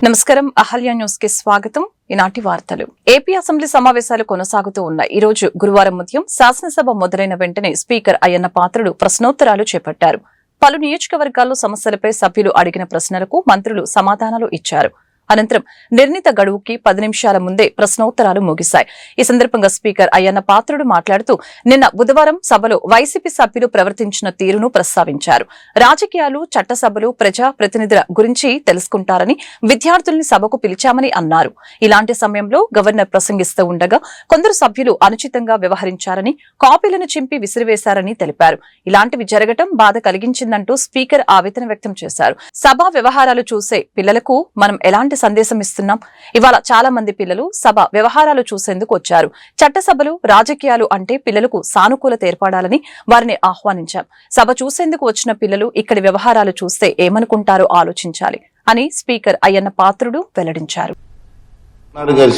నమస్కారం అహల్య న్యూస్ కి స్వాగతం. ఈనాటి వార్తలు. ఏపీ అసెంబ్లీ సమావేశాలు కొనసాగుతూ ఉన్నాయి. ఈ రోజు గురువారం ఉదయం శాసనసభ మొదలైన వెంటనే స్పీకర్ అయ్యన్న పాత్రుడు ప్రశ్నోత్తరాలు చేపట్టారు. పలు నియోజకవర్గాల్లో సమస్యలపై సభ్యులు అడిగిన ప్రశ్నలకు మంత్రులు సమాధానాలు ఇచ్చారు. అనంతరం నిర్ణీత గడువుకి 10 నిమిషాల ముందే ప్రశ్నోత్తరాలు ముగిశాయి. ఈ సందర్భంగా స్పీకర్ అయ్యన్న పాత్రుడు మాట్లాడుతూ నిన్న బుధవారం సభలో వైసీపీ సభ్యులు ప్రవర్తించిన తీరును ప్రస్తావించారు. రాజకీయాలు, చట్టసభలు, ప్రజా ప్రతినిధుల గురించి తెలుసుకుంటారని విద్యార్థుల్ని సభకు పిలిచామని అన్నారు. ఇలాంటి సమయంలో గవర్నర్ ప్రసంగిస్తూ ఉండగా కొందరు సభ్యులు అనుచితంగా వ్యవహరించారని, కాపీలను చింపి విసిరివేశారని తెలిపారు. ఇలాంటివి జరగటం బాధ కలిగించిందంటూ స్పీకర్ ఆవేదన వ్యక్తం చేశారు. సభా వ్యవహారాలు చూసే పిల్లలకు మనం ఎలాంటి సందేశం ఇస్తున్నాం? ఇవాళ చాలా మంది పిల్లలు సభ వ్యవహారాలు చూసేందుకు వచ్చారు. చట్టసభలు, రాజకీయాలు అంటే పిల్లలకు సానుకూలత ఏర్పడాలని వారిని ఆహ్వానించాం. సభ చూసేందుకు వచ్చిన పిల్లలు ఇక్కడి వ్యవహారాలు చూస్తే ఏమనుకుంటారో ఆలోచించాలి అని స్పీకర్ అయ్యన్న పాత్రుడు వెల్లడించారు.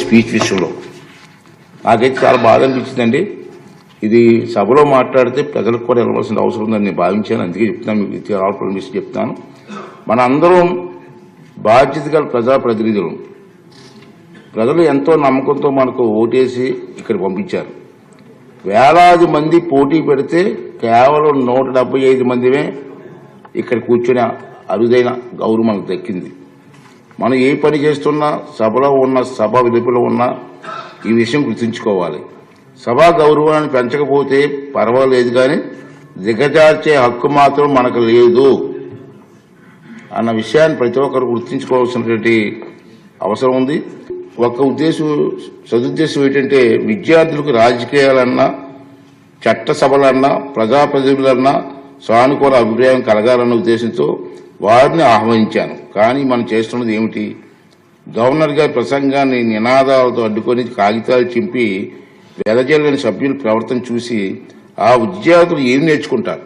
స్పీచ్ విషయంలో నాకైతే చాలా బాధ అనిపించిందండి. ఇది సభలో మాట్లాడితే ప్రజలకు కూడా వెళ్ళవలసిన అవసరం ఉందని నేను భావించాను. అందుకే చెప్తున్నాను, మీకు చెప్తాను. మన అందరం బాధ్యత గల ప్రజాప్రతినిధులు. ప్రజలు ఎంతో నమ్మకంతో మనకు ఓటేసి ఇక్కడ పంపించారు. వేలాది మంది పోటీ పెడితే కేవలం 175 మందిమే ఇక్కడ కూర్చునే అరుదైన గౌరవం మనకు దక్కింది. మనం ఏ పని చేస్తున్నా, సభలో ఉన్న, సభ వెలుపల ఉన్న ఈ విషయం గుర్తుంచుకోవాలి. సభా గౌరవాన్ని పెంచకపోతే పర్వాలేదు, కానీ దిగజార్చే హక్కు మాత్రం మనకు లేదు అన్న విషయాన్ని ప్రతి ఒక్కరు గుర్తుంచుకోవాల్సినటువంటి అవసరం ఉంది. ఒక సదుద్దేశం ఏంటంటే విద్యార్థులకు రాజకీయాలన్నా, చట్టసభలన్నా, ప్రజాప్రతినిధులన్నా సానుకూల అభిప్రాయం కలగాలన్న ఉద్దేశంతో వారిని ఆహ్వానించాను. కానీ మనం చేస్తున్నది ఏమిటి? గవర్నర్ గారి ప్రసంగాన్ని నినాదాలతో అడ్డుకొని కాగితాలు చింపి వెదజల్లని సభ్యుల ప్రవర్తన చూసి ఆ విద్యార్థులు ఏం నేర్చుకుంటారు?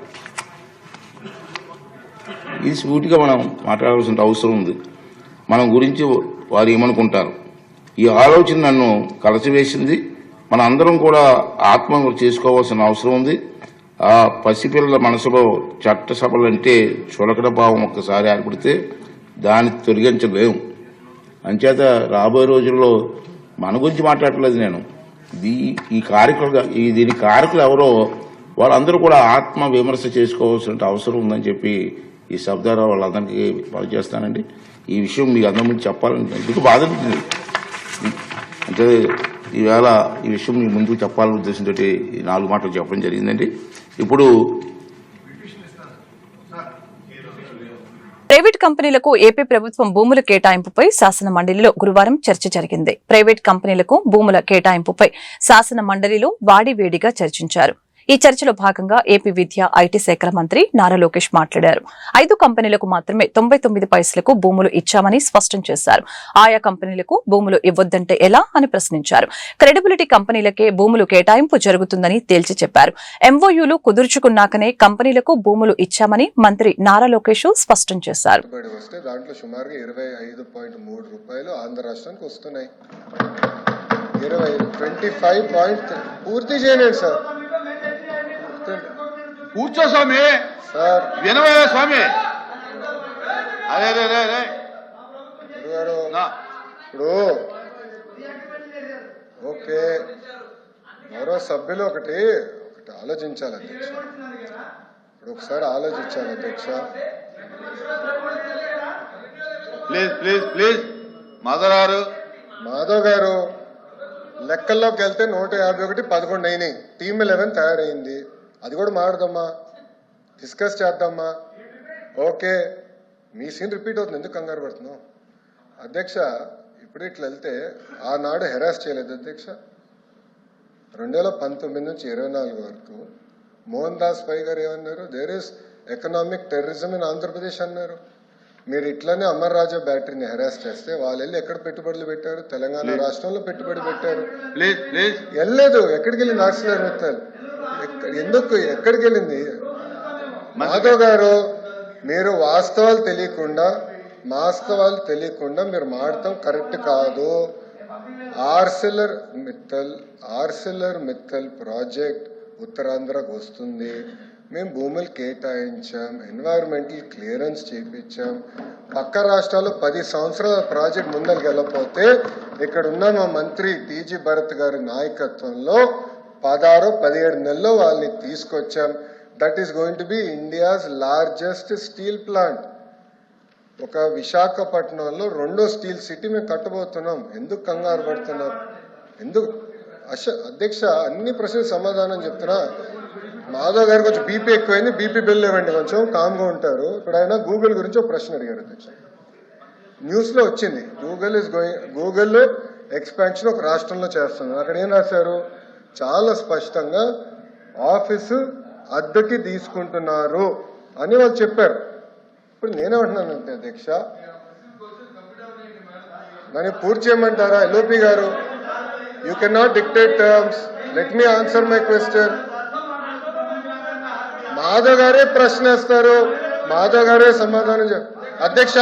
ఇది సూటిగా మనం మాట్లాడాల్సిన అవసరం ఉంది. మన గురించి వారు ఏమనుకుంటారు? ఈ ఆలోచన నన్ను కలసివేసింది. మన అందరం కూడా ఆత్మహత్య చేసుకోవాల్సిన అవసరం ఉంది. ఆ పసిపిల్లల మనసులో చట్టసభలంటే చులకన భావం ఒక్కసారి ఏర్పడితే దాన్ని తొలగించలేము. అంచేత రాబోయే రోజుల్లో మన గురించి మాట్లాడలేదు నేను. దీని కారకులు ఎవరో వాళ్ళందరూ కూడా ఆత్మ విమర్శ చేసుకోవాల్సిన అవసరం ఉందని చెప్పి ఈ శబ్దాలు వాళ్ళందరికీ పనిచేస్తానండి. ఈ విషయం మీకు అందరి ముందు చెప్పాలని ఎందుకు బాధ అనిపించింది అంటే ఈవేళ ఈ విషయం మీ ముందుకు చెప్పాలనే ఉద్దేశంతో ఈ 4 మాటలు చెప్పడం జరిగిందండి. ఇప్పుడు ప్రైవేట్ కంపెనీలకు ఏపీ ప్రభుత్వం భూముల కేటాయింపుపై శాసన మండలిలో గురువారం చర్చ జరిగింది. ప్రైవేట్ కంపెనీలకు భూముల కేటాయింపుపై శాసన మండలిలో వాడివేడిగా చర్చించారు. ఈ చర్చలో భాగంగా ఏపీ విద్యా, ఐటీ శాఖల మంత్రి నారా లోకేష్ మాట్లాడారు. 5 కంపెనీలకు మాత్రమే 99 పైసలకు భూములు ఇచ్చామని స్పష్టం చేశారు. ఆయా కంపెనీలకు భూములు ఇవ్వొద్దంటే ఎలా అని ప్రశ్నించారు. క్రెడిబిలిటీ కంపెనీలకే భూములు కేటాయింపు జరుగుతుందని తేల్చి చెప్పారు. ఎంఓయూలు కుదుర్చుకున్నాకనే కంపెనీలకు భూములు ఇచ్చామని మంత్రి నారా లోకేష్ స్పష్టం చేశారు. కూర్చో స్వామి, వినవే స్వామి. అదే ఇప్పుడు ఓకే, మరో సభ్యులు ఒకటి ఆలోచించాలి అధ్యక్ష. ఇప్పుడు ఒకసారి ఆలోచించాలి అధ్యక్ష. ప్లీజ్ మాధవ్ గారు లెక్కల్లోకి వెళ్తే 151, 11 అయినాయి. టీమ్ 11 తయారైంది. అది కూడా మాట్లాడదామా, డిస్కస్ చేద్దామా? ఓకే, మీ సీన్ రిపీట్ అవుతుంది, ఎందుకు కంగారు పడుతున్నావు అధ్యక్ష? ఇప్పుడు ఇట్లా వెళ్తే ఆనాడు హెరాస్ చేయలేదు అధ్యక్ష. 2019 నుంచి 24 వరకు మోహన్ దాస్ పై గారు ఏమన్నారు? There is economic terrorism in Andhra Pradesh అన్నారు. మీరు ఇట్లనే అమర్ రాజా బ్యాటరీని హెరాస్ చేస్తే వాళ్ళు వెళ్ళి ఎక్కడ పెట్టుబడులు పెట్టారు? తెలంగాణ రాష్ట్రంలో పెట్టుబడి పెట్టారు. వెళ్ళలేదు. ఎక్కడికి వెళ్ళింది ఆక్సిలర్ మిత్తల్? ఎందుకు ఎక్కడికి వెళ్ళింది? మాధవ్ గారు, మీరు వాస్తవాలు తెలియకుండా మీరు మాడటం కరెక్ట్ కాదు. ఆర్సిలర్ మిత్తల్ ప్రాజెక్ట్ ఉత్తరాంధ్రకు వస్తుంది. మేము భూములు కేటాయించాం, ఎన్వైరన్మెంటల్ క్లియరెన్స్ చేయించాం. పక్క రాష్ట్రాల్లో 10 సంవత్సరాల ప్రాజెక్ట్ ముందరికి వెళ్ళకపోతే ఇక్కడ ఉన్న మా మంత్రి టీజీ భరత్ గారి నాయకత్వంలో 16-17 నెలల్లో వాళ్ళని తీసుకొచ్చాం. That is going to be India's largest steel plant. ఒక విశాఖపట్నంలో 2వ స్టీల్ సిటీ మేము కట్టబోతున్నాం. ఎందుకు కంగారు పడుతున్నారు? ఎందుకు అధ్యక్ష అన్ని ప్రశ్నలు సమాధానం చెప్తున్నా. మాధవ్ గారు కొంచెం బీపీ ఎక్కువైంది, బీపీ బిల్ ఇవ్వండి, కొంచెం కామ్గా ఉంటారు. ఇప్పుడు ఆయన గూగుల్ గురించి ఒక ప్రశ్న అడిగారు అధ్యక్ష. న్యూస్ లో వచ్చింది గూగుల్ ఎక్స్పాన్షన్ ఒక రాష్ట్రంలో చేస్తున్నారు. అక్కడ ఏం రాశారు? చాలా స్పష్టంగా ఆఫీసు అద్దెకి తీసుకుంటున్నారు అని వాళ్ళు చెప్పారు. ఇప్పుడు నేనేమంటున్నానంటే అధ్యక్ష, నన్ను పూర్తి చేయమంటారా? ఎల్ఓపి గారు, you can not dictate terms. Let me answer my question. Madhav గారే ప్రశ్న వేస్తారు, మాధవ్ గారే సమాధానం అధ్యక్ష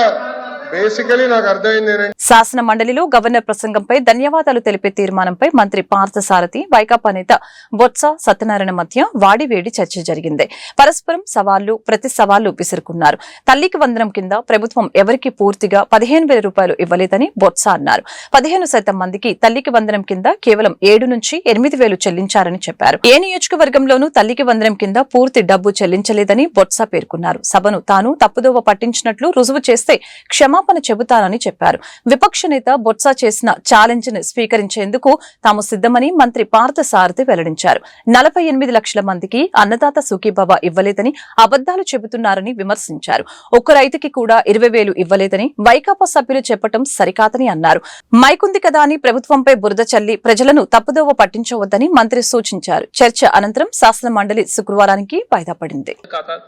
బేసికలీ నాకు అర్థమైంది ఏంటంటే శాసన మండలిలో గవర్నర్ ప్రసంగంపై ధన్యవాదాలు తెలిపే తీర్మానంపై మంత్రి పార్థసారథి, వైకాపా నేత బొత్స సత్యనారాయణ మధ్య వాడివేడి చర్చ జరిగింది. పరస్పరం సవాళ్లు, ప్రతి సవాళ్లు విసురుకున్నారు. తల్లికి వందనం కింద ప్రభుత్వం ఎవరికి పూర్తిగా 15,000 రూపాయలు ఇవ్వలేదని బొత్స అన్నారు. 15% మందికి తల్లికి వందనం కింద కేవలం 7 నుంచి 8,000 చెల్లించారని చెప్పారు. ఏ నియోజకవర్గంలోనూ తల్లికి వందనం కింద పూర్తి డబ్బు చెల్లించలేదని బొత్స పేర్కొన్నారు. సభను తాను తప్పుదోవ పట్టించినట్లు రుజువు చేస్తే క్షమాపణ చెబుతానని చెప్పారు. విపక్ష నేత బొత్స చేసిన ఛాలెంజ్ ను స్వీకరించేందుకు తాము సిద్దమని మంత్రి పార్థసారథి వెల్లడించారు. 48 లక్షల మందికి అన్నదాత సుఖీభవ ఇవ్వలేదని అబద్దాలు చెబుతున్నారని విమర్శించారు. ఒక్క రైతుకి కూడా 20,000 ఇవ్వలేదని వైకాపా సభ్యులు చెప్పడం సరికాదని అన్నారు. మైకుంది కదా అని ప్రభుత్వంపై బురద చల్లి ప్రజలను తప్పుదోవ పట్టించవద్దని మంత్రి సూచించారు. చర్చ అనంతరం శాసన మండలి శుక్రవారానికి వాయిదా పడింది.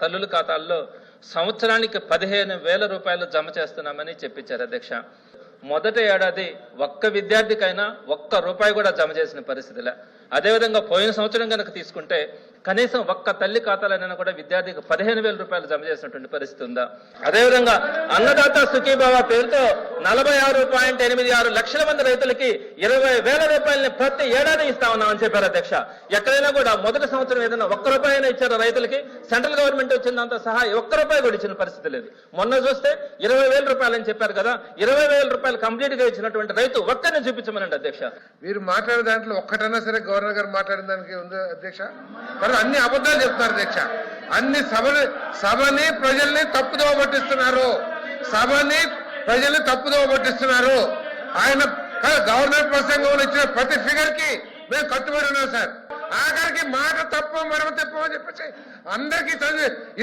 తల్లుల ఖాతాల్లో సంవత్సరానికి 15,000 రూపాయలు జమ చేస్తున్నామని చెప్పించారు అధ్యక్ష. మొదటి ఏడాది ఒక్క విద్యార్థికైనా ఒక్క రూపాయి కూడా జమ చేసిన పరిస్థితిలే. అదేవిధంగా పోయిన సంవత్సరం కనుక తీసుకుంటే కనీసం ఒక్క తల్లి ఖాతాలైనా కూడా విద్యార్థికి 15,000 రూపాయలు జమ చేసినటువంటి పరిస్థితి ఉందా? అదేవిధంగా అన్నదాత సుఖీభావ పేరుతో 46.86 లక్షల మంది రైతులకి 20,000 రూపాయలని ప్రతి ఏడాది ఇస్తా ఉన్నామని చెప్పారు అధ్యక్ష. ఎక్కడైనా కూడా మొదటి సంవత్సరం ఏదైనా ఒక్క రూపాయి అయినా ఇచ్చారు రైతులకి. సెంట్రల్ గవర్నమెంట్ వచ్చిందంత సహా ఒక్క రూపాయి కూడా ఇచ్చిన పరిస్థితి లేదు. మొన్న చూస్తే 20,000 రూపాయలు అని చెప్పారు కదా, 20,000 రూపాయలు కంప్లీట్ గా ఇచ్చినటువంటి రైతు ఒక్కరిని చూపించమనండి అధ్యక్ష. మీరు మాట్లాడే దాంట్లో ఒక్కటైనా సరే గవర్నర్ గారు మాట్లాడిన దానికి ఉంది అధ్యక్ష? అన్ని అబద్ధాలు చెప్తారు అధ్యక్ష. అన్ని సభని ప్రజల్ని తప్పుదోవ పట్టిస్తున్నారు. సభని ప్రజల్ని తప్పుదోవ పట్టిస్తున్నారు. ఆయన గవర్నర్ ప్రసంగంలో ఇచ్చిన ప్రతి ఫిగర్ కి మేము కట్టుబడి ఉన్నాం సార్. ఆఖరికి మాట తప్పు మరమ తప్పు అని చెప్పేసి అందరికి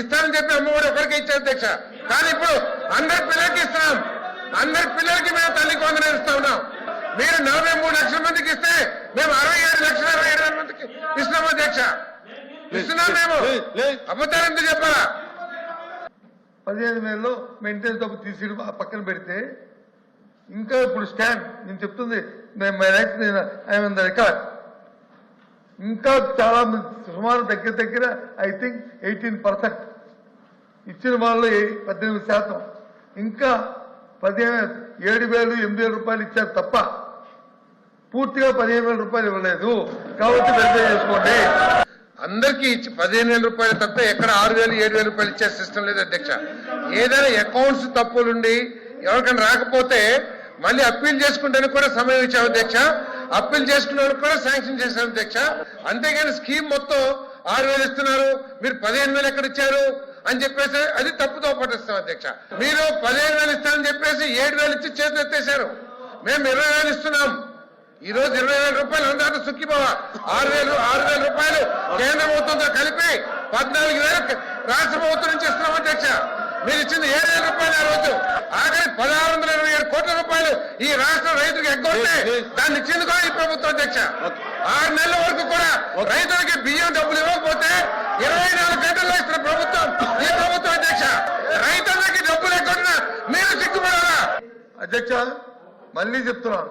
ఇస్తానని చెప్పి అమ్మఒడి ఒకరికి ఇచ్చారు అధ్యక్ష. కానీ ఇప్పుడు అందరి పిల్లలకి ఇస్తున్నాం. అందరి పిల్లలకి మేము తల్లికి వందనం ఇస్తా ఉన్నాం. మీరు 43 లక్షల మందికి ఇస్తే మేము 67,27,000 మందికి ఇస్తున్నాం అధ్యక్ష. ఇస్తున్నాం మేము. అబద్ధాలు ఎందుకు చెప్పాలా? 15,000 మెయింటైన్ డబ్బు తీసి పక్కన పెడితే ఇంకా ఇప్పుడు స్టాండ్ నేను చెప్తుంది ఇంకా చాలా సుమారు దగ్గర ఐ థింక్ 18% ఇచ్చిన వాళ్ళు 18%. ఇంకా 7,000 8,000 రూపాయలు ఇచ్చారు తప్ప పూర్తిగా 15,000 రూపాయలు ఇవ్వలేదు. కాబట్టి వెరిఫై చేసుకోండి. అందరికీ ఇచ్చి 15,000 రూపాయలు తప్ప ఎక్కడ 6,000 7,000 రూపాయలు ఇచ్చే సిస్టమ్ లేదు అధ్యక్ష. ఏదైనా అకౌంట్స్ తప్పులుండి ఎవరికైనా రాకపోతే మళ్ళీ అప్పీల్ చేసుకుంటే కూడా సమయం ఇచ్చాం అధ్యక్ష. అప్పీల్ చేసుకున్న కూడా శాంక్షన్ చేశాం అధ్యక్ష. అంతేగాని స్కీమ్ మొత్తం 6,000 ఇస్తున్నారు, మీరు 15,000 ఎక్కడ ఇచ్చారు అని చెప్పేసి అది తప్పుతో పట్టిస్తాం అధ్యక్ష. మీరు 15,000 ఇస్తారని చెప్పేసి 7,000 ఇచ్చి చేతులు ఎత్తేశారు. మేము 20,000 ఇస్తున్నాం. ఈ రోజు 20,000 రూపాయలు అందరూ సుఖీభవ 6,000 రూపాయలు కేంద్ర ప్రభుత్వంతో కలిపి 14,000 రాష్ట్ర ప్రభుత్వం నుంచి ఇస్తున్నాం అధ్యక్ష. మీరు ఇచ్చింది 7,000 రూపాయలు ఆ రోజు. ఆఖరి 1,627 కోట్ల రూపాయలు ఈ రాష్ట్ర రైతులకు ఎగ్గొట్టే దాన్ని ఇచ్చింది కూడా ఈ ప్రభుత్వం అధ్యక్ష. 6 నెలల వరకు కూడా రైతులకి బియ్యం డబ్బులు ఇవ్వకపోతే 24 గంటల్లో ఇస్తున్న ప్రభుత్వం ఈ ప్రభుత్వం అధ్యక్ష. రైతులకి డబ్బులు ఎగ్గొట్టినా మీరు సిగ్గుపడాలా అధ్యక్ష? మళ్ళీ చెప్తున్నాను,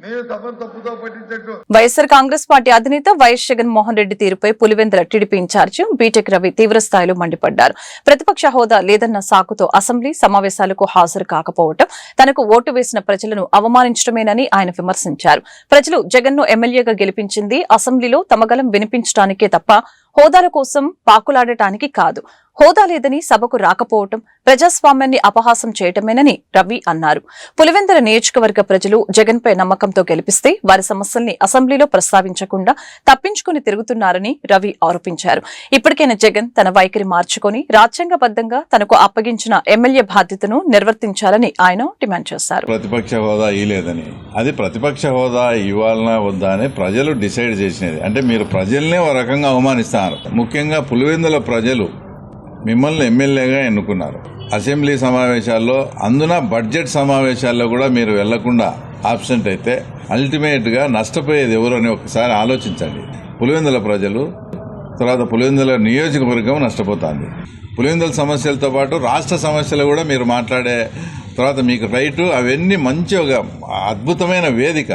నేను తప్పుతో పట్టించట్టు. వైఎస్ఆర్ కాంగ్రెస్ పార్టీ అధినేత వైఎస్ జగన్మోహన్ రెడ్డి తీరుపై పులివెందుల టీడీపీ ఇన్ఛార్జి బీటెక్ రవి తీవ్రస్థాయిలో మండిపడ్డారు. ప్రతిపక్ష హోదా లేదన్న సాకుతో అసెంబ్లీ సమావేశాలకు హాజరు కాకపోవడం తనకు ఓటు వేసిన ప్రజలను అవమానించడమేనని ఆయన విమర్శించారు. ప్రజలు జగన్ను ఎమ్మెల్యేగా గెలిపించింది అసెంబ్లీలో తమ గలం వినిపించడానికే తప్ప హోదాల కోసం పాకులాడటానికి కాదు. హోదా లేదని సభకు రాకపోవటం ప్రజాస్వామ్యాన్ని అపహాసం చేయటమేనని రవి అన్నారు. పులివెందుల నియోజకవర్గ ప్రజలు జగన్పై నమ్మకంతో గెలిపిస్తే వారి సమస్యల్ని అసెంబ్లీలో ప్రస్తావించకుండా తప్పించుకుని తిరుగుతున్నారని రవి ఆరోపించారు. ఇప్పటికైనా జగన్ తన వైఖరి మార్చుకుని రాజ్యాంగబద్దంగా తనకు అప్పగించిన ఎమ్మెల్యే బాధ్యతను నిర్వర్తించాలని ఆయన డిమాండ్ చేశారు. ప్రతిపక్ష హోదా ఇవ్వలేదని, అది ప్రతిపక్ష హోదా ఇవ్వాలన్నా వద్దా అని ప్రజలు డిసైడ్ చేసినది. అంటే మీరు ప్రజల్నే ఒక రకంగా అవమానిస్తున్నారు. ముఖ్యంగా పులివెందుల ప్రజలు మిమ్మల్ని ఎమ్మెల్యేగా ఎన్నుకున్నారు. అసెంబ్లీ సమావేశాల్లో, అందున బడ్జెట్ సమావేశాల్లో కూడా మీరు వెళ్లకుండా ఆబ్సెంట్ అయితే అల్టిమేట్ గా నష్టపోయేది ఎవరు అని ఒకసారి ఆలోచించండి. పులివెందుల ప్రజలు, తర్వాత పులివెందుల నియోజకవర్గం నష్టపోతుంది. పులివెందుల సమస్యలతో పాటు రాష్ట్ర సమస్యలు కూడా మీరు మాట్లాడే తర్వాత మీకు రైటు, అవన్నీ మంచి ఒక అద్భుతమైన వేదిక.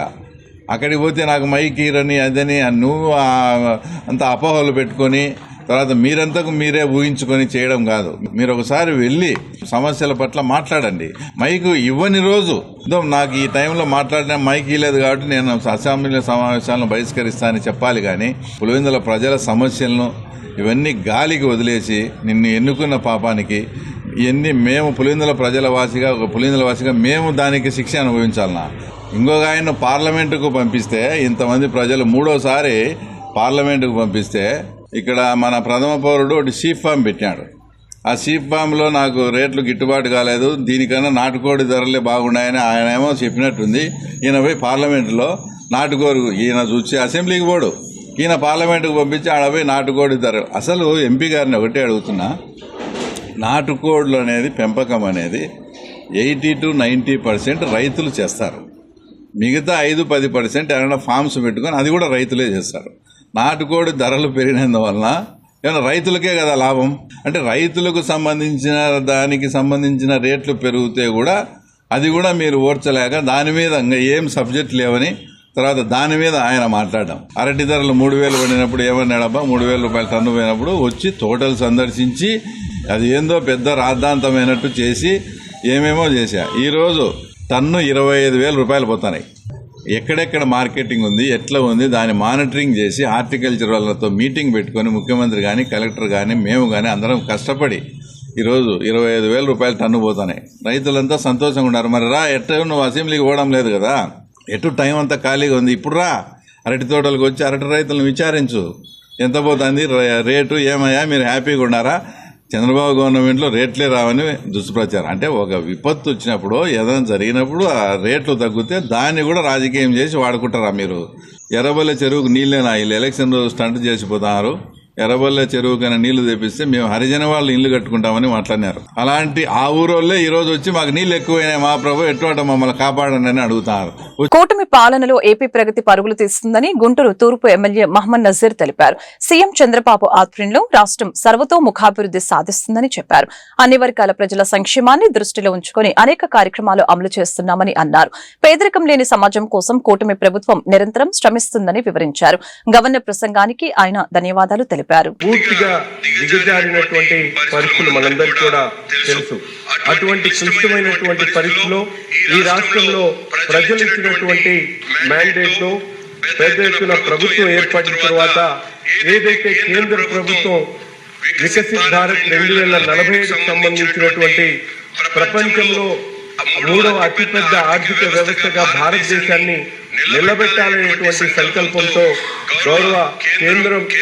అక్కడికి పోతే నాకు మైకీరని అదని నువ్వు అంత అపోహలు పెట్టుకొని తర్వాత మీరంతకు మీరే ఊహించుకొని చేయడం కాదు. మీరు ఒకసారి వెళ్ళి సమస్యల పట్ల మాట్లాడండి. మైకు ఇవ్వని రోజు నాకు ఈ టైంలో మాట్లాడిన మైక్ ఇవ్వలేదు కాబట్టి నేను అసెంబ్లీ సమావేశాలను బహిష్కరిస్తానని చెప్పాలి. కానీ పులివెందుల ప్రజల సమస్యలను ఇవన్నీ గాలికి వదిలేసి నిన్ను ఎన్నుకున్న పాపానికి ఇవన్నీ మేము పులివెందుల ప్రజల వాసిగా, ఒక పులివెందుల వాసిగా మేము దానికి శిక్ష అనుభవించాలన్నా. ఇంకొక ఆయన పార్లమెంటుకు పంపిస్తే, ఇంతమంది ప్రజలు మూడోసారి పార్లమెంటుకు పంపిస్తే ఇక్కడ మన ప్రథమ పౌరుడు ఒకటి షీప్ ఫామ్ పెట్టాడు. ఆ షీప్ ఫామ్లో నాకు రేట్లు గిట్టుబాటు కాలేదు, దీనికన్నా నాటుకోడి ధరలే బాగున్నాయని ఆయన ఏమో చెప్పినట్టుంది. ఈయన పోయి పార్లమెంటులో నాటుకోడి, ఈయన చూసి అసెంబ్లీకి పోడు, ఈయన పార్లమెంటుకు పంపించి ఆడ పోయి నాటుకోడి ధర. అసలు ఎంపీ గారిని ఒకటే అడుగుతున్నా, నాటుకోళ్లు అనేది పెంపకం అనేది 80 to 90% రైతులు చేస్తారు. మిగతా 5-10% ఏమైనా ఫార్మ్స్ పెట్టుకొని అది కూడా రైతులే చేస్తారు. నాటుకోడి ధరలు పెరిగినందువలన ఏమైనా రైతులకే కదా లాభం. అంటే రైతులకు సంబంధించిన దానికి సంబంధించిన రేట్లు పెరిగితే కూడా అది కూడా మీరు ఓర్చలేక దాని మీద ఇంకా ఏం సబ్జెక్ట్ లేవని తర్వాత దాని మీద ఆయన మాట్లాడడం. అరటి ధరలు 3,000 పడినప్పుడు ఏమన్నాడబ్బా, 3,000 రూపాయలు టన్ను పోయినప్పుడు వచ్చి తోటలు సందర్శించి అది ఏందో పెద్ద రాద్ధాంతమైనట్టు చేసి ఏమేమో చేశా. ఈరోజు టన్ను 25,000 రూపాయలు పోతున్నాయి. ఎక్కడెక్కడ మార్కెటింగ్ ఉంది, ఎట్లా ఉంది, దాన్ని మానిటరింగ్ చేసి హార్టికల్చర్ వాళ్ళతో మీటింగ్ పెట్టుకొని ముఖ్యమంత్రి కానీ కలెక్టర్ కానీ మేము కానీ అందరం కష్టపడి ఈరోజు 25,000 రూపాయలు టన్ను పోతున్నాయి. రైతులంతా సంతోషంగా ఉన్నారు. మరి రా, ఎట్లా నువ్వు అసెంబ్లీకి పోవడం లేదు కదా, ఎటు టైం అంతా ఖాళీగా ఉంది, ఇప్పుడు రా అరటి తోటలకు వచ్చి అరటి రైతులను విచారించు, ఎంత పోతుంది రేటు, ఏమయ్యా మీరు హ్యాపీగా ఉన్నారా? చంద్రబాబు గవర్నమెంట్లో రేట్లే రావని దుష్ప్రచారం. అంటే ఒక విపత్తు వచ్చినప్పుడు, ఏదైనా జరిగినప్పుడు ఆ రేట్లు తగ్గితే దాన్ని కూడా రాజకీయం చేసి వాడుకుంటారా మీరు? ఎర్రబల్లె చెరువుకు నీళ్ళేనా వీళ్ళు ఎలక్షన్ రోజు స్టంట్ చేసిపోతున్నారు. ఎర్రబల్లె చెరువు కన్నా నీళ్లు తెప్పిస్తే మేము హరిజన వాళ్ళు ఇల్లు కట్టుకుంటామని మాట్లాడినారు. అలాంటి ఆ ఊరోళ్ళే ఈ రోజు వచ్చి మాకు నీళ్లు ఎక్కువైనాయి మా ప్రభు ఎటువంటి మమ్మల్ని కాపాడండి అని అడుగుతారు. కూటమి పాలనలో ఏపీ ప్రగతి పరుగులు తీస్తుందని గుంటూరు తూర్పు ఎమ్మెల్యే మహమ్మద్ నజీర్ తెలిపారు. సీఎం చంద్రబాబు ఆధ్వర్యంలో రాష్ట్రం సర్వతోముఖాభివృద్ధి సాధిస్తుందని చెప్పారు. అన్ని వర్గాల ప్రజల సంక్షేమాన్ని దృష్టిలో ఉంచుకొని అనేక కార్యక్రమాలు అమలు చేస్తున్నామని అన్నారు. పేదరికం లేని సమాజం కోసం కూటమి ప్రభుత్వం నిరంతరం శ్రమిస్తుందని వివరించారు. గవర్నర్ ప్రసంగానికి ఆయన ధన్యవాదాలు తెలిపారు. పూర్తిగా దిగజారినటువంటి పరిస్థితులు మనందరికీ కూడా తెలుసు. అటువంటి క్లిష్టమైనటువంటి పరిస్థితుల్లో ఈ రాష్ట్రంలో ప్రజలు ఇచ్చినటువంటి మ్యాండేట్ లో పెద్ద ఎత్తున ప్రభుత్వం ఏర్పడిన తర్వాత ఏదైతే కేంద్ర ప్రభుత్వం వికసిత్ భారత్ 2045కు సంబంధించినటువంటి ప్రపంచంలో 3వ అతిపెద్ద ఆర్థిక వ్యవస్థగా భారతదేశాన్ని నిలబెట్టాలనేటువంటి సంకల్పంతో గౌరవ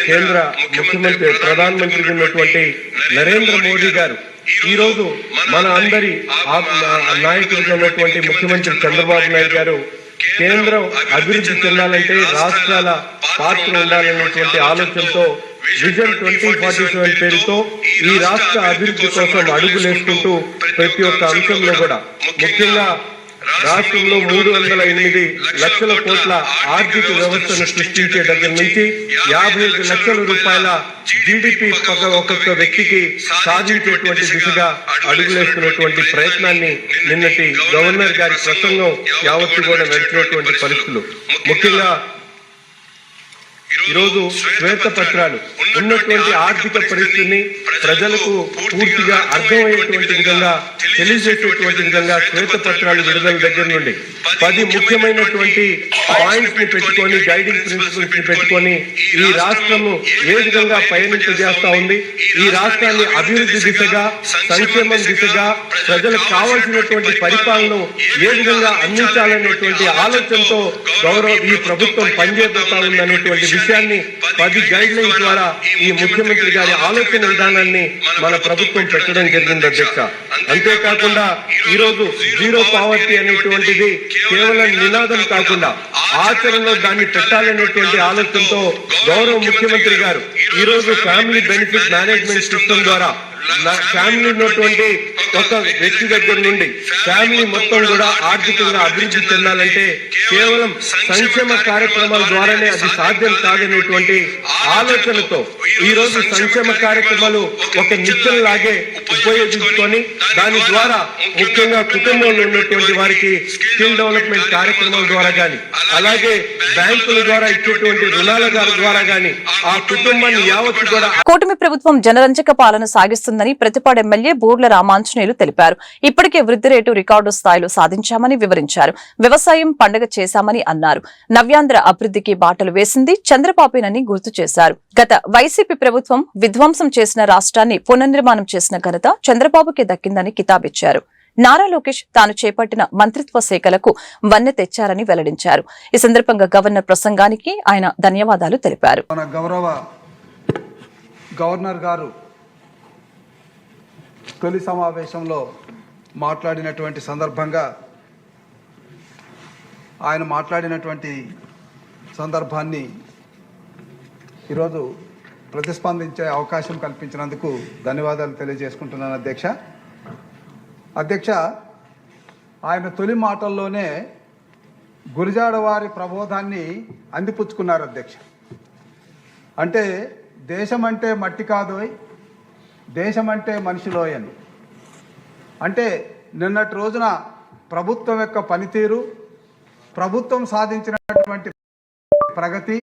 కేంద్ర ముఖ్యమంత్రి ప్రధానమంత్రి ఉన్నటువంటి నరేంద్ర మోడీ గారు ఈ రోజు మన అందరి నాయకుడిగా ఉన్నటువంటి ముఖ్యమంత్రి చంద్రబాబు నాయుడు గారు కేంద్రం అభివృద్ధి చెందాలంటే రాష్ట్రాల పాత్ర ఉండాలనేటువంటి ఆలోచనతో విజన్ 2047 పేరుతో ఈ రాష్ట్ర అభివృద్ధి కోసం అడుగులేసుకుంటూ ప్రతి ఒక్క అంశంలో కూడా ముఖ్యంగా రాష్ట్రంలో 308 లక్షల కోట్ల ఆర్థిక వ్యవస్థను సృష్టించే దగ్గర నుంచి 55 లక్షల రూపాయల జీడిపి ఒక్కొక్క వ్యక్తికి సాధించేటువంటి దిశగా అడుగులేస్తున్నటువంటి ప్రయత్నాన్ని నిన్నటి గవర్నర్ గారి ప్రసంగం యావత్తు కూడా నడిచినటువంటి పరిస్థితులు. ముఖ్యంగా ఈరోజు శ్వేతపత్రాలు ఉన్నటువంటి ఆర్థిక పరిస్థితిని ప్రజలకు పూర్తిగా అర్థమయ్యేటువంటి విధంగా తెలియజేసేటువంటి విధంగా శ్వేతపత్రాలు విడుదల దగ్గర నుండి 10 ముఖ్యమైనటువంటి పాయింట్స్ ని పెట్టుకొని గైడింగ్ ప్రిన్సిపల్స్ ని పెట్టుకొని ఈ రాష్ట్రము ఏ విధంగా పయనింపజేస్తా ఉంది, ఈ రాష్ట్రాన్ని అభివృద్ధి దిశగా సంక్షేమం దిశగా ప్రజలకు కావాల్సినటువంటి పరిపాలన ఏ విధంగా అందించాలనేటువంటి ఆలోచనతో ఈ ప్రభుత్వం పనిచేస్తా ఉందనేటువంటి విషయాన్ని 10 గైడ్ లైన్స్ ద్వారా ఈ ముఖ్యమంత్రి గారి ఆలోచన విధానాన్ని మన ప్రభుత్వం పెట్టడం జరిగింది అధ్యక్ష. అంతేకాకుండా ఈరోజు జీరో పావర్టీ అనేటువంటిది కేవలం నినాదం కాకుండా ఆచరణలో దాన్ని పెట్టాలనేటువంటి ఆలోచనతో గౌరవ ముఖ్యమంత్రి గారు ఈరోజు ఫ్యామిలీ బెనిఫిట్ మేనేజ్మెంట్ సిస్టమ్ ద్వారా ఫ్యామిలీ ఉన్నటువంటి ఒక వ్యక్తి దగ్గర నుండి ఫ్యామిలీ మొత్తం కూడా ఆర్థికంగా అభివృద్ధి చెందాలంటే కేవలం సంక్షేమ కార్యక్రమాల ద్వారానే అది సాధ్యం కాదనేటువంటి ఆలోచనతో ఈ రోజు సంక్షేమ కార్యక్రమాలు ఒక నిత్యంలాగే ఉపయోగించుకొని దాని ద్వారా ముఖ్యంగా కుటుంబంలో ఉన్నటువంటి వారికి స్కిల్ డెవలప్మెంట్ కార్యక్రమాల ద్వారా కానీ అలాగే బ్యాంకుల ద్వారా ఇచ్చేటువంటి రుణాల ద్వారా కానీ ఆ కుటుంబాన్ని యావత్తు కూడా కూటమి ప్రభుత్వం జనరంజక పాలన సాగిస్తుందని ప్రతిపాడు ఎమ్మెల్యే బూర్ల రామాంజనేయులు తెలిపారు. ఇప్పటికే వృద్ధి రేటు రికార్డు స్థాయిలో సాధించామని వివరించారు. వ్యవసాయం పండగ చేశామని అన్నారు. నవ్యాంధ్ర అభివృద్ధికి బాటలు వేసింది చంద్రబాబేనని గుర్తు చేశారు. గత వైసీపీ ప్రభుత్వం విధ్వంసం చేసిన రాష్ట్రాన్ని పునర్నిర్మాణం చేసిన ఘనత చంద్రబాబుకే దక్కిందని కితాబిచ్చారు. నారా లోకేష్ తాను చేపట్టిన మంత్రిత్వ శాఖలకు వన్నె తెచ్చారని వెల్లడించారు. ఈ సందర్భంగా గవర్నర్ ప్రసంగానికి ఆయన ధన్యవాదాలు తెలిపారు. మన గౌరవ గవర్నర్ గారు తొలి సమావేశంలో మాట్లాడినటువంటి సందర్భంగా ఆయన మాట్లాడినటువంటి సందర్భాన్ని ఈరోజు ప్రతిస్పందించే అవకాశం కల్పించినందుకు ధన్యవాదాలు తెలియజేసుకుంటున్నాను అధ్యక్ష. అధ్యక్ష, ఆయన తొలి మాటల్లోనే గురిజాడ వారి ప్రబోధాన్ని అందిపుచ్చుకున్నారు అధ్యక్ష. అంటే దేశం అంటే మట్టి కాదోయ్, దేశం అంటే మనిషిలోయ్ అని. అంటే నిన్నటి రోజున ప్రభుత్వం యొక్క పనితీరు, ప్రభుత్వం సాధించినటువంటి ప్రగతి,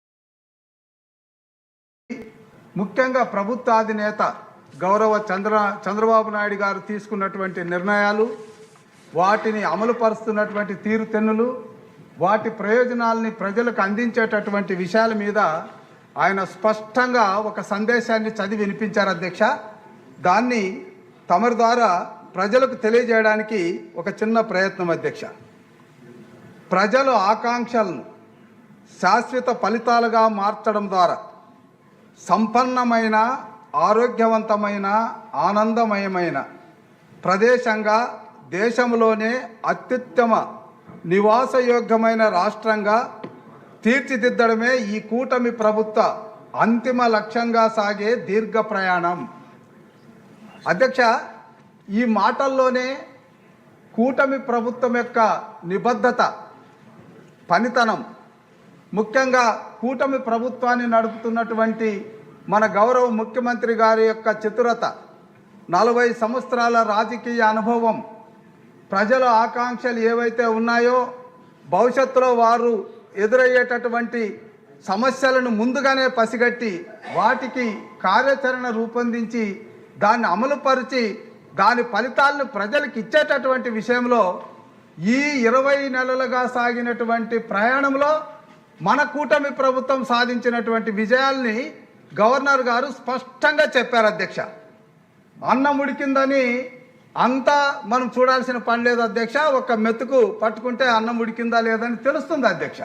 ముఖ్యంగా ప్రభుత్వ అధినేత గౌరవ చంద్రబాబు నాయుడు గారు తీసుకున్నటువంటి నిర్ణయాలు, వాటిని అమలుపరుస్తున్నటువంటి తీరుతెన్నులు, వాటి ప్రయోజనాలని ప్రజలకు అందించేటటువంటి విషయాల మీద ఆయన స్పష్టంగా ఒక సందేశాన్ని చదివి వినిపించారు అధ్యక్ష. దాన్ని తమరి ద్వారా ప్రజలకు తెలియజేయడానికి ఒక చిన్న ప్రయత్నం అధ్యక్ష. ప్రజల ఆకాంక్షలను శాశ్వత ఫలితాలుగా మార్చడం ద్వారా సంపన్నమైన, ఆరోగ్యవంతమైన, ఆనందమయమైన ప్రదేశంగా, దేశంలోనే అత్యుత్తమ నివాసయోగ్యమైన రాష్ట్రంగా తీర్చిదిద్దడమే ఈ కూటమి ప్రభుత్వ అంతిమ లక్ష్యంగా సాగే దీర్ఘ ప్రయాణం. అధ్యక్ష, ఈ మాటల్లోనే కూటమి ప్రభుత్వం యొక్క నిబద్ధత, పనితనం, ముఖ్యంగా కూటమి ప్రభుత్వాన్ని నడుపుతున్నటువంటి మన గౌరవ ముఖ్యమంత్రి గారి యొక్క చతురత, 40 సంవత్సరాల రాజకీయ అనుభవం, ప్రజల ఆకాంక్షలు ఏవైతే ఉన్నాయో భవిష్యత్తులో వారు ఎదురయ్యేటటువంటి సమస్యలను ముందుగానే పసిగట్టి వాటికి కార్యాచరణ రూపొందించి దాన్ని అమలుపరిచి దాని ఫలితాలను ప్రజలకు ఇచ్చేటటువంటి విషయంలో ఈ 20 నెలలుగా సాగినటువంటి ప్రయాణంలో మన కూటమి ప్రభుత్వం సాధించినటువంటి విజయాల్ని గవర్నర్ గారు స్పష్టంగా చెప్పారు అధ్యక్ష. అన్నం ఉడికిందని అంతా మనం చూడాల్సిన పని లేదు అధ్యక్ష. ఒక మెతుకు పట్టుకుంటే అన్నం ఉడికిందా లేదని తెలుస్తుంది అధ్యక్ష.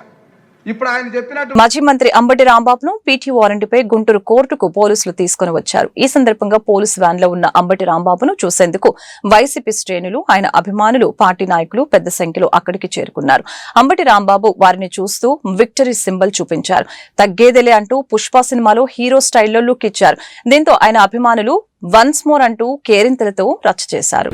ఇప్పుడు ఆయన చెప్పినట్టు మాజీ మంత్రి అంబటి రాంబాబును పీటీ వారెంట్పై గుంటూరు కోర్టుకు పోలీసులు తీసుకుని వచ్చారు. ఈ సందర్భంగా పోలీసు వ్యాన్ లో ఉన్న అంబటి రాంబాబును చూసేందుకు వైసీపీ శ్రేణులు, ఆయన అభిమానులు, పార్టీ నాయకులు పెద్ద సంఖ్యలో అక్కడికి చేరుకున్నారు. అంబటి రాంబాబు వారిని చూస్తూ విక్టరీ సింబల్ చూపించారు. తగ్గేదేలే అంటూ పుష్ప సినిమాలో హీరో స్టైల్లో లుక్ ఇచ్చారు. దీంతో ఆయన అభిమానులు వన్స్ మోర్ అంటూ కేరింతలతో రచ్చ చేశారు.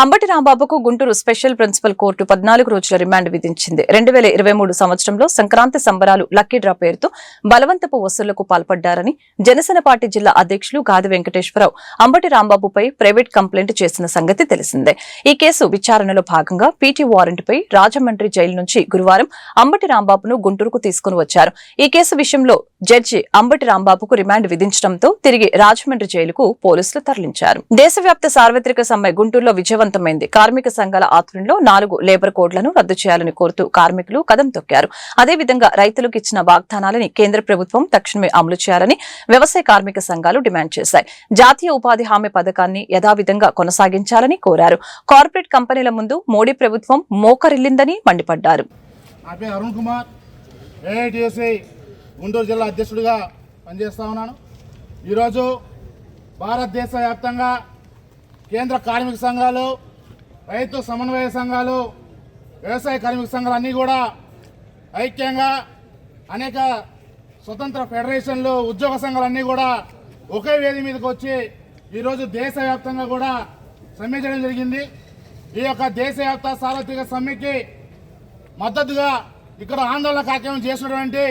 అంబటి రాంబాబుకు గుంటూరు స్పెషల్ ప్రిన్సిపల్ కోర్టు 14 రోజుల రిమాండ్ విధించింది. 2023 సంవత్సరంలో సంక్రాంతి సంబరాలు లక్కీ డ్రా పేరుతో బలవంతపు వసూళ్లకు పాల్పడ్డారని జనసేన పార్టీ జిల్లా అధ్యక్షులు గాది వెంకటేశ్వరరావు అంబటి రాంబాబుపై ప్రైవేట్ కంప్లైంట్ చేసిన సంగతి తెలిసిందే. ఈ కేసు విచారణలో భాగంగా పీటీ వారెంట్పై రాజమండ్రి జైలు నుంచి గురువారం అంబటి రాంబాబును గుంటూరుకు తీసుకుని వచ్చారు. ఈ కేసు విషయంలో జడ్జి అంబటి రాంబాబుకు రిమాండ్ విధించడంతో తిరిగి రాజమండ్రి జైలుకు పోలీసులు తరలించారు. దేశవ్యాప్త సార్వత్రిక సమ్మె గుంటూరులో విజయవంతమైంది. కార్మిక సంఘాల ఆధ్వర్యంలో 4 లేబర్ కోడ్లను రద్దు చేయాలని కోరుతూ కార్మికులు కదం తొక్కారు. అదేవిధంగా రైతులకు ఇచ్చిన వాగ్దానాలని కేంద్ర ప్రభుత్వం తక్షణమే అమలు చేయాలని వ్యవసాయ కార్మిక సంఘాలు డిమాండ్ చేశాయి. జాతీయ ఉపాధి హామీ పథకాన్ని యథావిధంగా కొనసాగించాలని కోరారు. కార్పొరేట్ కంపెనీల ముందు మోడీ ప్రభుత్వం మోకరిల్లిందని మండిపడ్డారు. అరుణ్ కుమార్ ఏఐటిఎస్ఐ గుంటూరు జిల్లా అధ్యక్షుడిగా పనిచేస్తా ఉన్నాను. ఈరోజు భారతదేశ వ్యాప్తంగా కేంద్ర కార్మిక సంఘాలు, రైతు సమన్వయ సంఘాలు, వ్యవసాయ కార్మిక సంఘాలు అన్నీ కూడా ఐక్యంగా అనేక స్వతంత్ర ఫెడరేషన్లు, ఉద్యోగ సంఘాలన్నీ కూడా ఒకే వేది మీదకి వచ్చి ఈరోజు దేశవ్యాప్తంగా కూడా సమ్మె చేయడం జరిగింది. ఈ యొక్క దేశవ్యాప్త సార్వత్రిక సమ్మెకి మద్దతుగా ఇక్కడ ఆందోళన కార్యక్రమం చేసినటువంటి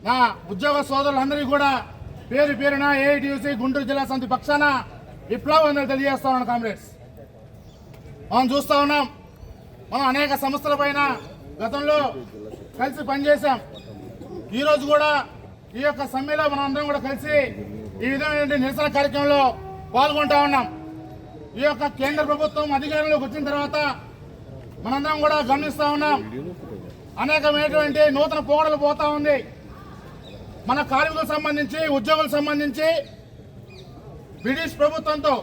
నా ఉద్యోగ సోదరులందరికీ కూడా పేరు పేరున ఏఐటియుసి గుంటూరు జిల్లా సమితి పక్షాన విప్లవం తెలియజేస్తా ఉన్నాను. కామ్రేడ్స్, మనం చూస్తూ ఉన్నాం, మనం అనేక సంస్థల పైన గతంలో కలిసి పనిచేశాం. ఈరోజు కూడా ఈ యొక్క సమ్మెలో మనం అందరం కూడా కలిసి ఈ విధమైన నిరసన కార్యక్రమంలో పాల్గొంటా ఉన్నాం. ఈ యొక్క కేంద్ర ప్రభుత్వం అధికారంలోకి వచ్చిన తర్వాత మనందరం కూడా గమనిస్తూ ఉన్నాం, అనేకమైనటువంటి నూతన పోకడలు పోతా ఉంది. మన కార్మికులకు సంబంధించి, ఉద్యోగులకు సంబంధించి బ్రిటిష్ ప్రభుత్వంతో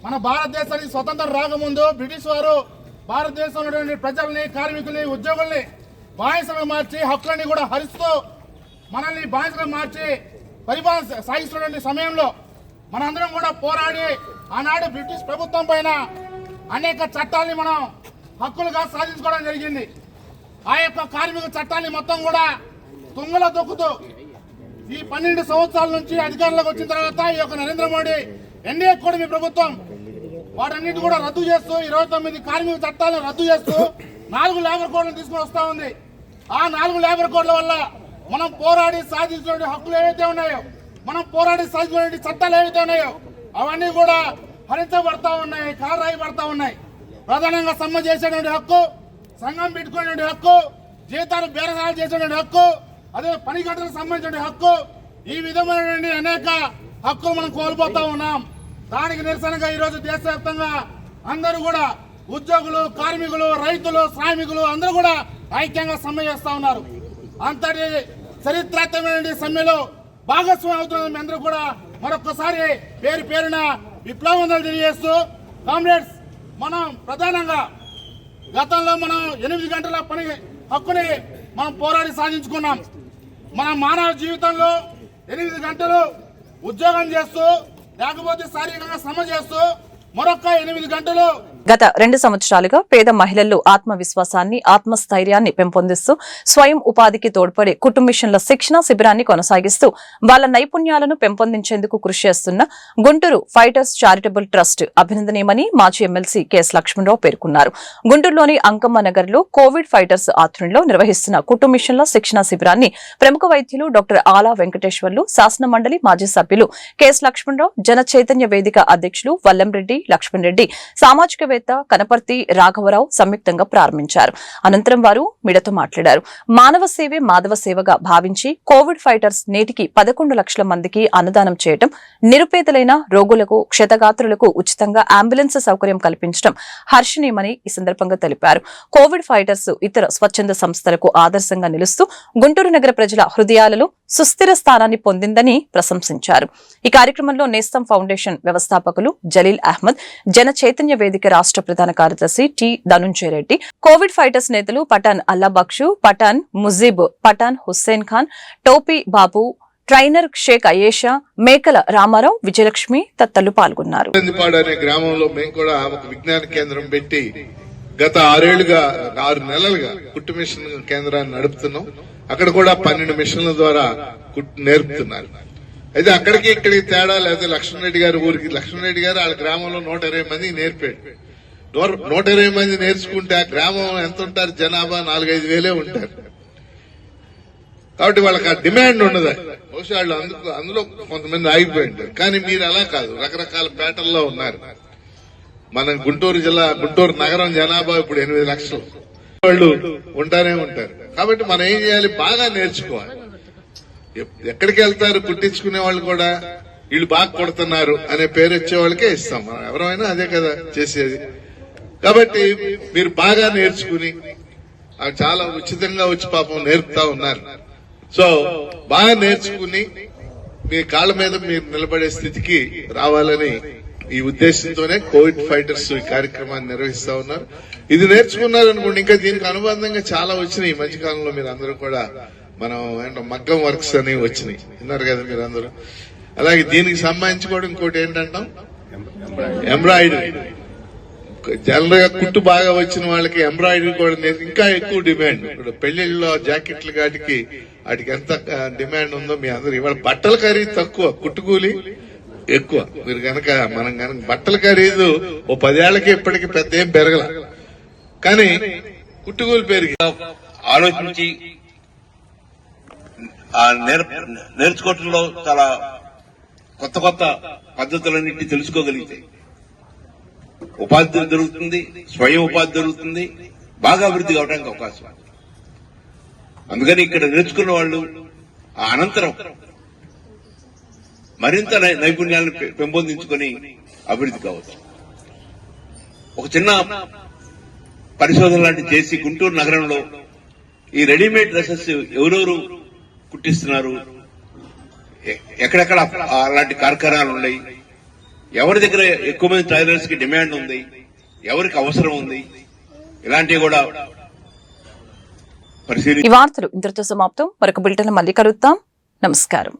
మన భారతదేశానికి స్వతంత్రం రాకముందు బ్రిటిష్ వారు భారతదేశంలో ఉన్నటువంటి ప్రజల్ని, కార్మికుల్ని, ఉద్యోగుల్ని బానిసలుగా మార్చి హక్కులన్నీ కూడా హరిస్తూ మనల్ని బానిసలుగా మార్చి పరిపాలన సాగిస్తున్నటువంటి సమయంలో మనందరం కూడా పోరాడి ఆనాడు బ్రిటిష్ ప్రభుత్వం పైన అనేక చట్టాలని మనం హక్కులుగా సాధించుకోవడం జరిగింది. ఆ యొక్క కార్మిక చట్టాన్ని మొత్తం కూడా తుంగలో తొక్కుతూ ఈ 12 సంవత్సరాల నుంచి అధికారంలోకి వచ్చిన తర్వాత ఈ యొక్క నరేంద్ర మోడీ ఎన్డీఏ కూటమి ప్రభుత్వం వాటన్నిటి కూడా రద్దు చేస్తూ 29 కార్మిక చట్టాలను రద్దు చేస్తూ 4 లేబర్ కోడ్లను తీసుకుని వస్తా ఉంది. ఆ 4 లేబర్ కోడ్ల వల్ల మనం పోరాడి సాధించిన హక్కులు ఏవైతే ఉన్నాయో, మనం పోరాడి సాధించిన చట్టాలు ఏవైతే ఉన్నాయో అవన్నీ కూడా హరించబడతా ఉన్నాయి, కారాయబడతా ఉన్నాయి. ప్రధానంగా సమ్మె చేసేటువంటి హక్కు, సంఘం పెట్టుకునేటువంటి హక్కు, జీతాలు బేరసాలు చేసేటువంటి హక్కు, అదే పని గంటలకు సంబంధించిన హక్కు, ఈ విధమైనటువంటి అనేక హక్కులు మనం కోల్పోతా ఉన్నాం. దానికి నిరసనగా ఈరోజు దేశవ్యాప్తంగా అందరూ కూడా ఉద్యోగులు, కార్మికులు, రైతులు, శ్రామికులు అందరూ కూడా ఐక్యంగా సమ్మె చేస్తా ఉన్నారు. అంతటి చరిత్రాత్మకమైన సమ్మెలో భాగస్వామి అవుతున్న అందరూ కూడా మరొకసారి పేరు పేరున విప్లవం తెలియజేస్తూ, కామ్రేడ్స్, మనం ప్రధానంగా గతంలో మనం 8 గంటల పని హక్కుని మనం పోరాడి సాధించుకున్నాం. మన మానవ జీవితంలో 8 గంటలు ఉద్యోగం చేస్తూ, లేకపోతే శారీరకంగా శ్రమ చేస్తూ మరొక 8 గంటలు. గత 2 సంవత్సరాలుగా పేద మహిళల్లో ఆత్మవిశ్వాసాన్ని, ఆత్మస్థైర్యాన్ని పెంపొందిస్తూ స్వయం ఉపాధికి తోడ్పడే కుటుంబిషన్ల శిక్షణ శిబిరాన్ని కొనసాగిస్తూ వాళ్ల నైపుణ్యాలను పెంపొందించేందుకు కృషి చేస్తున్న గుంటూరు ఫైటర్స్ చారిటబుల్ ట్రస్ట్ అభినందనీయమని మాజీ ఎమ్మెల్సీ కెఎస్ లక్ష్మణరావు పేర్కొన్నారు. గుంటూరులోని అంకమ్మ నగర్ లో కోవిడ్ ఫైటర్స్ ఆధ్వర్యంలో నిర్వహిస్తున్న కుటుంబిషన్ల శిక్షణ శిబిరాన్ని ప్రముఖ వైద్యులు డాక్టర్ ఆలా వెంకటేశ్వర్లు, శాసన మండలి మాజీ సభ్యులు కెఎస్ లక్ష్మణరావు, జన చైతన్య వేదిక అధ్యక్షులు వల్లంరెడ్డి లక్ష్మణ్ రెడ్డి, సామాజిక కనపర్తి రాఘవరావు సంయుక్తంగా ప్రారంభించారు. అనంతరం వారు మీడియాతో మాట్లాడారు. మానవ సేవే మాధవ సేవగా భావించి కోవిడ్ ఫైటర్స్ నేటికి 11 లక్షల మందికి అన్నదానం చేయడం, నిరుపేదలైన రోగులకు, క్షతగాత్రులకు ఉచితంగా అంబులెన్స్ సౌకర్యం కల్పించడం హర్షణీయమని ఈ సందర్భంగా తెలిపారు. కోవిడ్ ఫైటర్స్ ఇతర స్వచ్ఛంద సంస్థలకు ఆదర్శంగా నిలుస్తూ గుంటూరు నగర ప్రజల హృదయాలలో సుస్థిర స్థానాన్ని పొందిందని ప్రశంసించారు. ఈ కార్యక్రమంలో నేస్తం ఫౌండేషన్ వ్యవస్థాపకులు జలీల్ అహ్మద్, జన చైతన్య వేదిక రాష్ట్ర ప్రధాన కార్యదర్శి T Dhananjaya Reddy, Covid fighters నేతలు పఠాన్ అల్లాబక్షు, పఠాన్ ముజీబ్, పఠాన్ హుస్సేన్ ఖాన్, టోపీ బాబు, ట్రైనర్ షేక్ అయేషా, మేకల రామారావు, విజయలక్ష్మి తదితరులు పాల్గొన్నారు. అనే గ్రామంలో మేము కూడా ఒక విజ్ఞాన కేంద్రం పెట్టి గత 6 నెలలుగా కుట్టు మిషన్ కేంద్రాన్ని నడుపుతున్నాం. అక్కడ కూడా 12 మిషన్ల ద్వారా నేర్పుతున్నారు. అయితే అక్కడికి ఇక్కడికి తేడా లేదు. లక్ష్మణరెడ్డి గారి ఊరికి, లక్ష్మణరెడ్డి గారు వాళ్ళ గ్రామంలో 120 మందికి నేర్పాడు. 120 మంది నేర్చుకుంటే ఆ గ్రామం ఎంత ఉంటారు జనాభా 4-5 వేలే ఉంటారు. కాబట్టి వాళ్ళకి ఆ డిమాండ్ ఉండదు. బహుశా వాళ్ళు అందులో కొంతమంది ఆగిపోయి ఉంటారు. కానీ మీరు అలా కాదు, రకరకాల పేటల్లో ఉన్నారు. మన గుంటూరు నగరం జనాభా ఇప్పుడు 8 లక్షలు వాళ్ళు ఉంటారే ఉంటారు. కాబట్టి మనం ఏం చేయాలి, బాగా నేర్చుకోవాలి. ఎక్కడికి వెళ్తారు కుట్టించుకునే వాళ్ళు కూడా వీళ్ళు బాగా కొడుతున్నారు అనే పేరు వచ్చే వాళ్ళకే ఇస్తాం. మనం ఎవరైనా అదే కదా చేసేది. కాబట్టి మీరు బాగా నేర్చుకుని అవి చాలా ఉచితంగా వచ్చి పాపం నేర్పుతా ఉన్నారు. సో బాగా నేర్చుకుని మీ కాళ్ళ మీద మీరు నిలబడే స్థితికి రావాలని ఈ ఉద్దేశంతోనే కోవిడ్ ఫైటర్స్ ఈ కార్యక్రమాన్ని నిర్వహిస్తా ఉన్నారు. ఇది నేర్చుకున్నారనుకోండి, ఇంకా దీనికి అనుబంధంగా చాలా వచ్చినాయి. ఈ మధ్యకాలంలో మీరు అందరూ కూడా మనం మగ్గం వర్క్స్ అని వచ్చినాయి, విన్నారు కదా మీరు అందరూ. అలాగే దీనికి సంబంధించి కూడా ఇంకోటి ఏంటంటాం, ఎంబ్రాయిడరీ. జనరల్ గా కుట్టు బాగా వచ్చిన వాళ్ళకి ఎంబ్రాయిడరీ కూడా ఇంకా ఎక్కువ డిమాండ్. ఇప్పుడు పెళ్లిళ్ళలో జాకెట్లు వాటికి ఎంత డిమాండ్ ఉందో మీ అందరూ. ఇవాళ బట్టల ఖరీదు తక్కువ, కుట్టుకూలి ఎక్కువ. మీరు మనం కనుక బట్టల ఖరీదు ఓ 10 ఏళ్లకి ఇప్పటికి పెద్ద ఏం పెరగల, కానీ కుట్టుకూలి పెరిగి ఆలోచించి నేర్చుకోవటంలో చాలా కొత్త పద్ధతులన్నింటినీ తెలుసుకోగలిగితే ఉపాధి దొరుకుతుంది, స్వయం ఉపాధి దొరుకుతుంది, బాగా అభివృద్ధి కావడానికి అవకాశం. అందుకని ఇక్కడ నేర్చుకున్న వాళ్ళు ఆ అనంతరం మరింత నైపుణ్యాలను పెంపొందించుకొని అభివృద్ధి కావచ్చు. ఒక చిన్న పరిశోధన లాంటి చేసి గుంటూరు నగరంలో ఈ రెడీమేడ్ డ్రెస్సెస్ ఎవరెవరు కుట్టిస్తున్నారు, ఎక్కడెక్కడ అలాంటి కార్ఖానాలు ఉన్నాయి, ఎవరి దగ్గర ఎక్కువ మంది టైలర్స్ కి డిమాండ్ ఉంది, ఎవరికి అవసరం ఉంది, ఇలాంటివి కూడా ఈ వార్తలు ఇంతటితో సమాప్తం. మరొక బులెటిన్ మళ్ళీ కలుద్దాం. నమస్కారం.